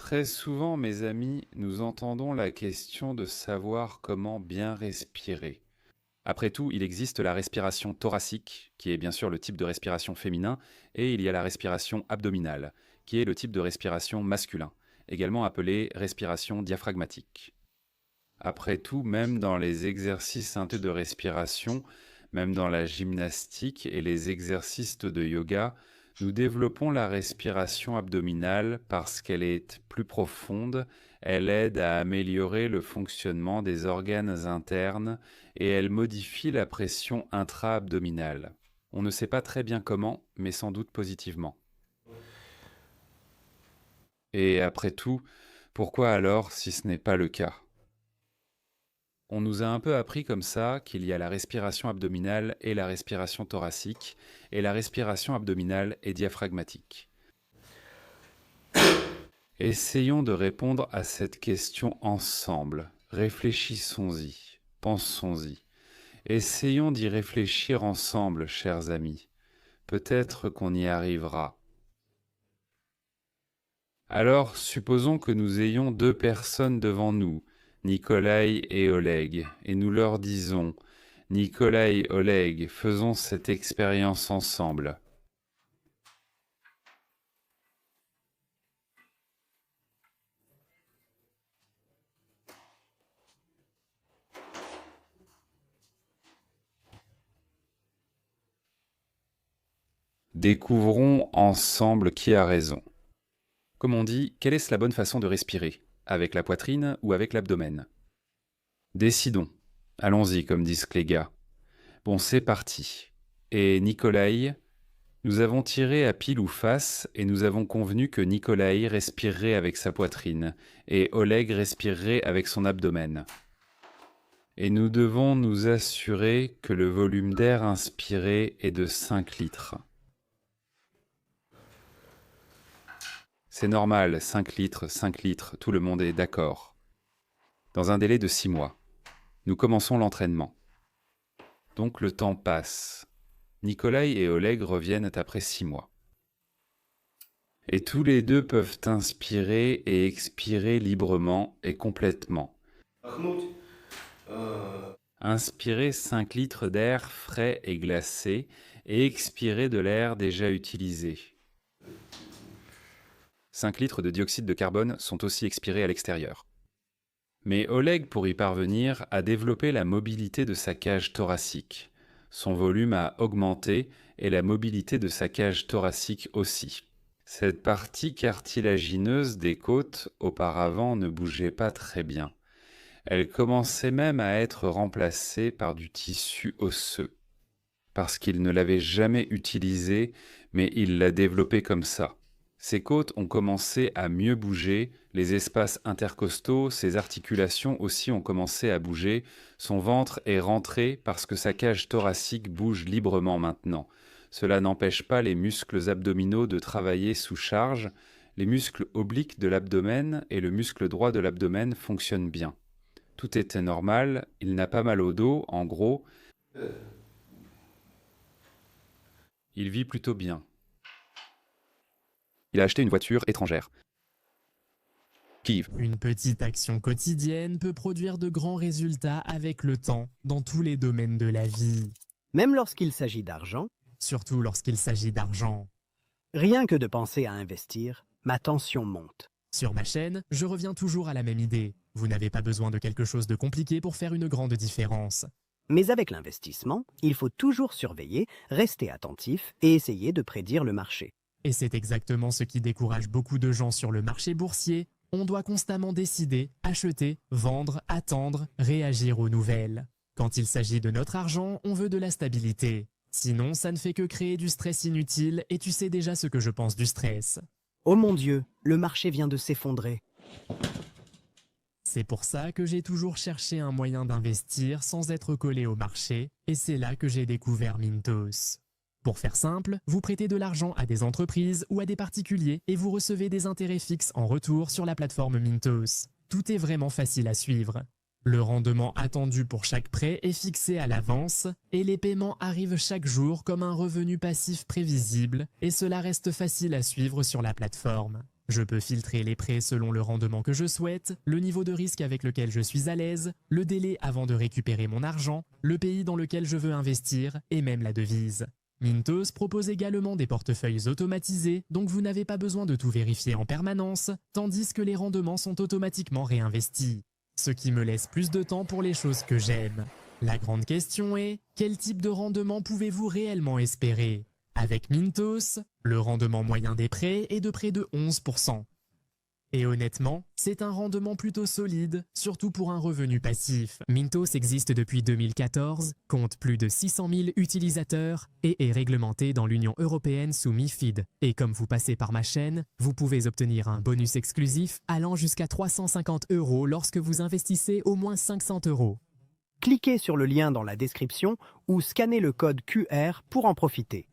Très souvent, mes amis, nous entendons la question de savoir comment bien respirer. Après tout, il existe la respiration thoracique, qui est bien sûr le type de respiration féminin, et il y a la respiration abdominale, qui est le type de respiration masculin, également appelée respiration diaphragmatique. Après tout, même dans les exercices de respiration, même dans la gymnastique et les exercices de yoga, nous développons la respiration abdominale parce qu'elle est plus profonde, elle aide à améliorer le fonctionnement des organes internes et elle modifie la pression intra-abdominale. On ne sait pas très bien comment, mais sans doute positivement. Et après tout, pourquoi alors si ce n'est pas le cas? On nous a un peu appris comme ça qu'il y a la respiration abdominale et la respiration thoracique, et la respiration abdominale est diaphragmatique. Essayons de répondre à cette question ensemble. Réfléchissons-y, pensons-y. Essayons d'y réfléchir ensemble, chers amis. Peut-être qu'on y arrivera. Alors, supposons que nous ayons deux personnes devant nous, Nikolai et Oleg, et nous leur disons « Nikolai, Oleg, faisons cette expérience ensemble. » Découvrons ensemble qui a raison. Comme on dit, quelle est la bonne façon de respirer? Avec la poitrine ou avec l'abdomen? Décidons. Allons-y, comme disent les gars. Bon, c'est parti. Et Nikolai, nous avons tiré à pile ou face et nous avons convenu que Nikolai respirerait avec sa poitrine et Oleg respirerait avec son abdomen. Et nous devons nous assurer que le volume d'air inspiré est de 5 litres. C'est normal, 5 litres, tout le monde est d'accord. Dans un délai de 6 mois. Nous commençons l'entraînement. Donc le temps passe. Nikolai et Oleg reviennent après 6 mois. Et tous les deux peuvent inspirer et expirer librement et complètement. Inspirer 5 litres d'air frais et glacé et expirer de l'air déjà utilisé. 5 litres de dioxyde de carbone sont aussi expirés à l'extérieur. Mais Oleg, pour y parvenir, a développé la mobilité de sa cage thoracique. Son volume a augmenté et la mobilité de sa cage thoracique aussi. Cette partie cartilagineuse des côtes, auparavant, ne bougeait pas très bien. Elle commençait même à être remplacée par du tissu osseux. Parce qu'il ne l'avait jamais utilisé, mais il l'a développé comme ça. Ses côtes ont commencé à mieux bouger, les espaces intercostaux, ses articulations aussi ont commencé à bouger, son ventre est rentré parce que sa cage thoracique bouge librement maintenant. Cela n'empêche pas les muscles abdominaux de travailler sous charge, les muscles obliques de l'abdomen et le muscle droit de l'abdomen fonctionnent bien. Tout était normal, il n'a pas mal au dos, en gros. Il vit plutôt bien. Il a acheté une voiture étrangère. Kiev. Une petite action quotidienne peut produire de grands résultats avec le temps dans tous les domaines de la vie. Même lorsqu'il s'agit d'argent, Surtout lorsqu'il s'agit d'argent. rien que de penser à investir, ma tension monte. Sur ma chaîne, je reviens toujours à la même idée. Vous n'avez pas besoin de quelque chose de compliqué pour faire une grande différence. Mais avec l'investissement, il faut toujours surveiller, rester attentif et essayer de prédire le marché. Et c'est exactement ce qui décourage beaucoup de gens sur le marché boursier. On doit constamment décider, acheter, vendre, attendre, réagir aux nouvelles. Quand il s'agit de notre argent, on veut de la stabilité. Sinon, ça ne fait que créer du stress inutile et tu sais déjà ce que je pense du stress. Oh mon Dieu, le marché vient de s'effondrer. C'est pour ça que j'ai toujours cherché un moyen d'investir sans être collé au marché et c'est là que j'ai découvert Mintos. Pour faire simple, vous prêtez de l'argent à des entreprises ou à des particuliers et vous recevez des intérêts fixes en retour sur la plateforme Mintos. Tout est vraiment facile à suivre. Le rendement attendu pour chaque prêt est fixé à l'avance et les paiements arrivent chaque jour comme un revenu passif prévisible et cela reste facile à suivre sur la plateforme. Je peux filtrer les prêts selon le rendement que je souhaite, le niveau de risque avec lequel je suis à l'aise, le délai avant de récupérer mon argent, le pays dans lequel je veux investir et même la devise. Mintos propose également des portefeuilles automatisés, donc vous n'avez pas besoin de tout vérifier en permanence, tandis que les rendements sont automatiquement réinvestis. Ce qui me laisse plus de temps pour les choses que j'aime. La grande question est, quel type de rendement pouvez-vous réellement espérer ? Avec Mintos, le rendement moyen des prêts est de près de 11%. Et honnêtement, c'est un rendement plutôt solide, surtout pour un revenu passif. Mintos existe depuis 2014, compte plus de 600 000 utilisateurs et est réglementé dans l'Union européenne sous MiFID. Et comme vous passez par ma chaîne, vous pouvez obtenir un bonus exclusif allant jusqu'à 350 € lorsque vous investissez au moins 500 €. Cliquez sur le lien dans la description ou scannez le code QR pour en profiter.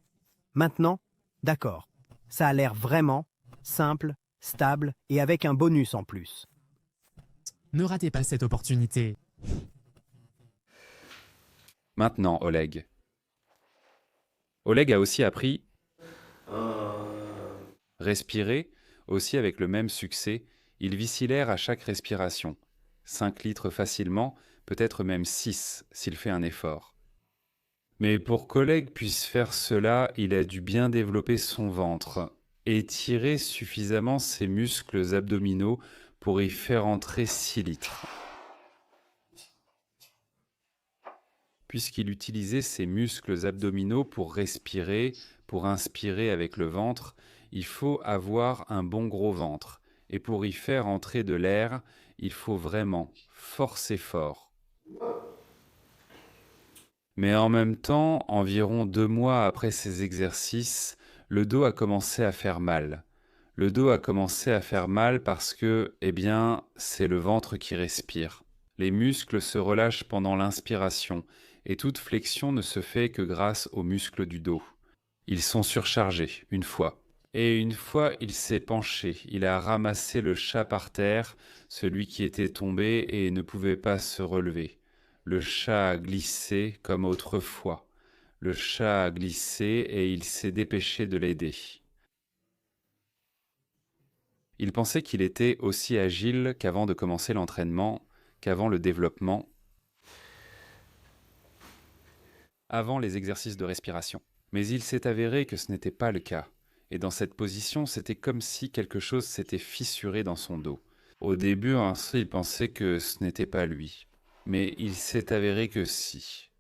Maintenant, d'accord, ça a l'air vraiment simple, stable et avec un bonus en plus. Ne ratez pas cette opportunité. Maintenant, Oleg. Oleg a aussi appris respirer, aussi avec le même succès. Il vit l'air à chaque respiration. 5 litres facilement, peut-être même 6 s'il fait un effort. Mais pour qu'Oleg puisse faire cela, il a dû bien développer son ventre, étirer suffisamment ses muscles abdominaux pour y faire entrer 6 litres. Puisqu'il utilisait ses muscles abdominaux pour respirer, pour inspirer avec le ventre, il faut avoir un bon gros ventre. Et pour y faire entrer de l'air, il faut vraiment forcer fort. Mais en même temps, environ 2 mois après ces exercices, le dos a commencé à faire mal. Le dos a commencé à faire mal parce que, c'est le ventre qui respire. Les muscles se relâchent pendant l'inspiration et toute flexion ne se fait que grâce aux muscles du dos. Ils sont surchargés, une fois. Et une fois, il s'est penché, il a ramassé le chat par terre, celui qui était tombé et ne pouvait pas se relever. Le chat a glissé comme autrefois. Le chat a glissé et il s'est dépêché de l'aider. Il pensait qu'il était aussi agile qu'avant de commencer l'entraînement, qu'avant le développement, avant les exercices de respiration. Mais il s'est avéré que ce n'était pas le cas. Et dans cette position, c'était comme si quelque chose s'était fissuré dans son dos. Au début, il pensait que ce n'était pas lui. Mais il s'est avéré que si.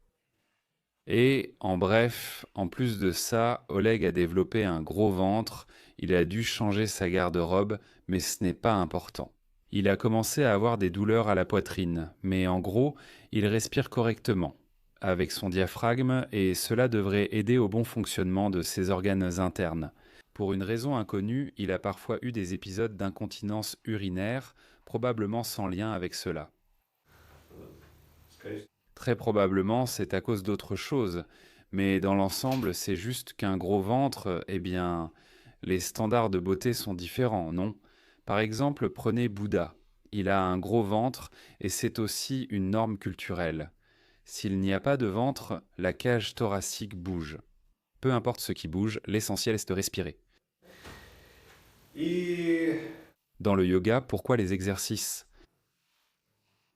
Et en bref, en plus de ça, Oleg a développé un gros ventre, il a dû changer sa garde-robe, mais ce n'est pas important. Il a commencé à avoir des douleurs à la poitrine, mais en gros, il respire correctement, avec son diaphragme, et cela devrait aider au bon fonctionnement de ses organes internes. Pour une raison inconnue, il a parfois eu des épisodes d'incontinence urinaire, probablement sans lien avec cela. Très probablement, c'est à cause d'autre chose, mais dans l'ensemble, c'est juste qu'un gros ventre, les standards de beauté sont différents, non ? Par exemple, prenez Bouddha. Il a un gros ventre et c'est aussi une norme culturelle. S'il n'y a pas de ventre, la cage thoracique bouge. Peu importe ce qui bouge, l'essentiel est de respirer. Dans le yoga, pourquoi les exercices ?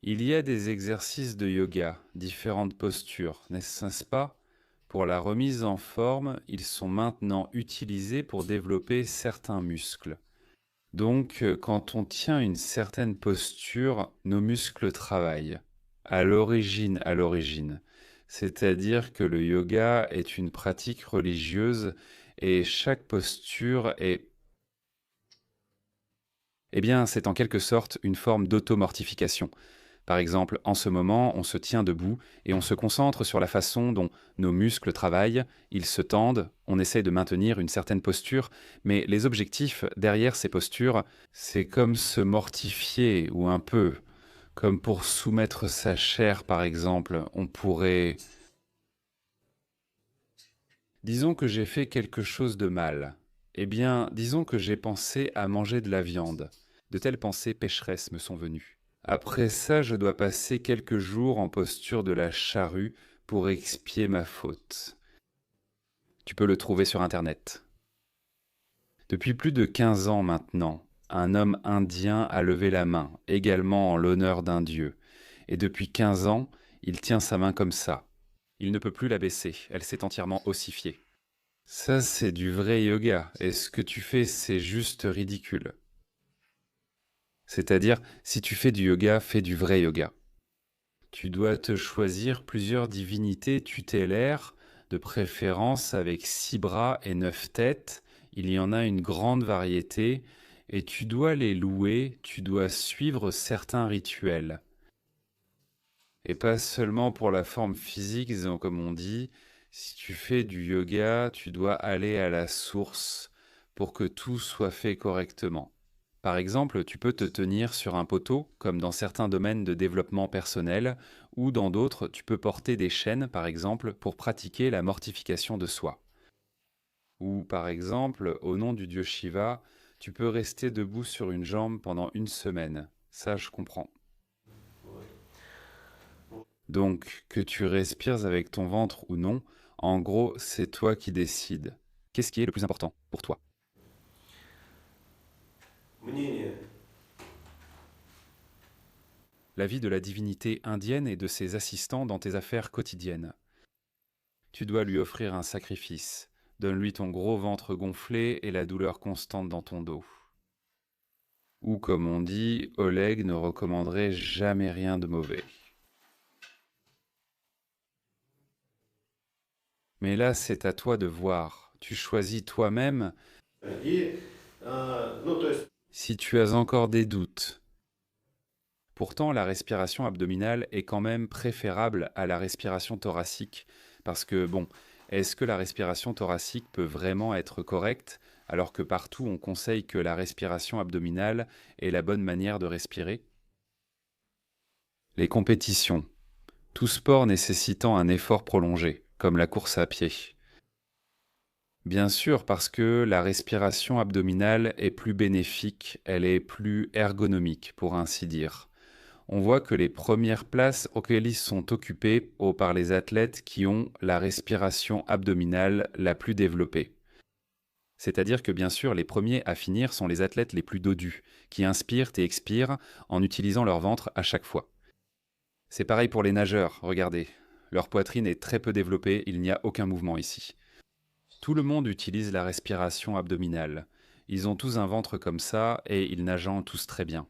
Il y a des exercices de yoga, différentes postures, n'est-ce pas ? Pour la remise en forme, ils sont maintenant utilisés pour développer certains muscles. Donc, quand on tient une certaine posture, nos muscles travaillent. À l'origine. C'est-à-dire que le yoga est une pratique religieuse et chaque posture est... c'est en quelque sorte une forme d'automortification. Par exemple, en ce moment, on se tient debout et on se concentre sur la façon dont nos muscles travaillent, ils se tendent, on essaye de maintenir une certaine posture, mais les objectifs derrière ces postures, c'est comme se mortifier ou un peu, comme pour soumettre sa chair par exemple, on pourrait... Disons que j'ai fait quelque chose de mal. Disons que j'ai pensé à manger de la viande. De telles pensées pécheresses me sont venues. Après ça, je dois passer quelques jours en posture de la charrue pour expier ma faute. Tu peux le trouver sur Internet. Depuis plus de 15 ans maintenant, un homme indien a levé la main, également en l'honneur d'un dieu. Et depuis 15 ans, il tient sa main comme ça. Il ne peut plus la baisser, elle s'est entièrement ossifiée. Ça, c'est du vrai yoga, et ce que tu fais, c'est juste ridicule. C'est-à-dire, si tu fais du yoga, fais du vrai yoga. Tu dois te choisir plusieurs divinités tutélaires, de préférence avec 6 bras et 9 têtes. Il y en a une grande variété, et tu dois les louer, tu dois suivre certains rituels. Et pas seulement pour la forme physique, comme on dit, si tu fais du yoga, tu dois aller à la source pour que tout soit fait correctement. Par exemple, tu peux te tenir sur un poteau, comme dans certains domaines de développement personnel, ou dans d'autres, tu peux porter des chaînes, par exemple, pour pratiquer la mortification de soi. Ou par exemple, au nom du dieu Shiva, tu peux rester debout sur une jambe pendant 1 semaine. Ça, je comprends. Donc, que tu respires avec ton ventre ou non, en gros, c'est toi qui décides. Qu'est-ce qui est le plus important pour toi? La vie de la divinité indienne et de ses assistants dans tes affaires quotidiennes. Tu dois lui offrir un sacrifice. Donne-lui ton gros ventre gonflé et la douleur constante dans ton dos. Ou comme on dit, Oleg ne recommanderait jamais rien de mauvais. Mais là, c'est à toi de voir. Tu choisis toi-même. Si tu as encore des doutes. Pourtant, la respiration abdominale est quand même préférable à la respiration thoracique. Parce que, bon, est-ce que la respiration thoracique peut vraiment être correcte, alors que partout on conseille que la respiration abdominale est la bonne manière de respirer? Les compétitions. Tout sport nécessitant un effort prolongé, comme la course à pied. Bien sûr, parce que la respiration abdominale est plus bénéfique, elle est plus ergonomique, pour ainsi dire. On voit que les premières places auxquelles ils sont occupés par les athlètes qui ont la respiration abdominale la plus développée. C'est-à-dire que bien sûr, les premiers à finir sont les athlètes les plus dodus, qui inspirent et expirent en utilisant leur ventre à chaque fois. C'est pareil pour les nageurs, regardez. Leur poitrine est très peu développée, il n'y a aucun mouvement ici. Tout le monde utilise la respiration abdominale. Ils ont tous un ventre comme ça et ils nagent tous très bien.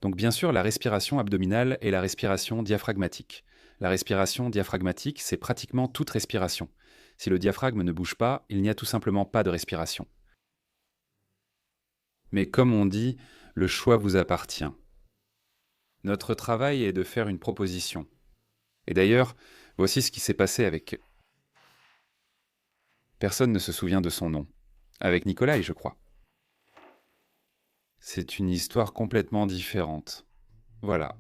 Donc bien sûr, la respiration abdominale est la respiration diaphragmatique. La respiration diaphragmatique, c'est pratiquement toute respiration. Si le diaphragme ne bouge pas, il n'y a tout simplement pas de respiration. Mais comme on dit, le choix vous appartient. Notre travail est de faire une proposition. Et d'ailleurs, voici ce qui s'est passé avec... Personne ne se souvient de son nom. Avec Nikolai, je crois. C'est une histoire complètement différente. Voilà.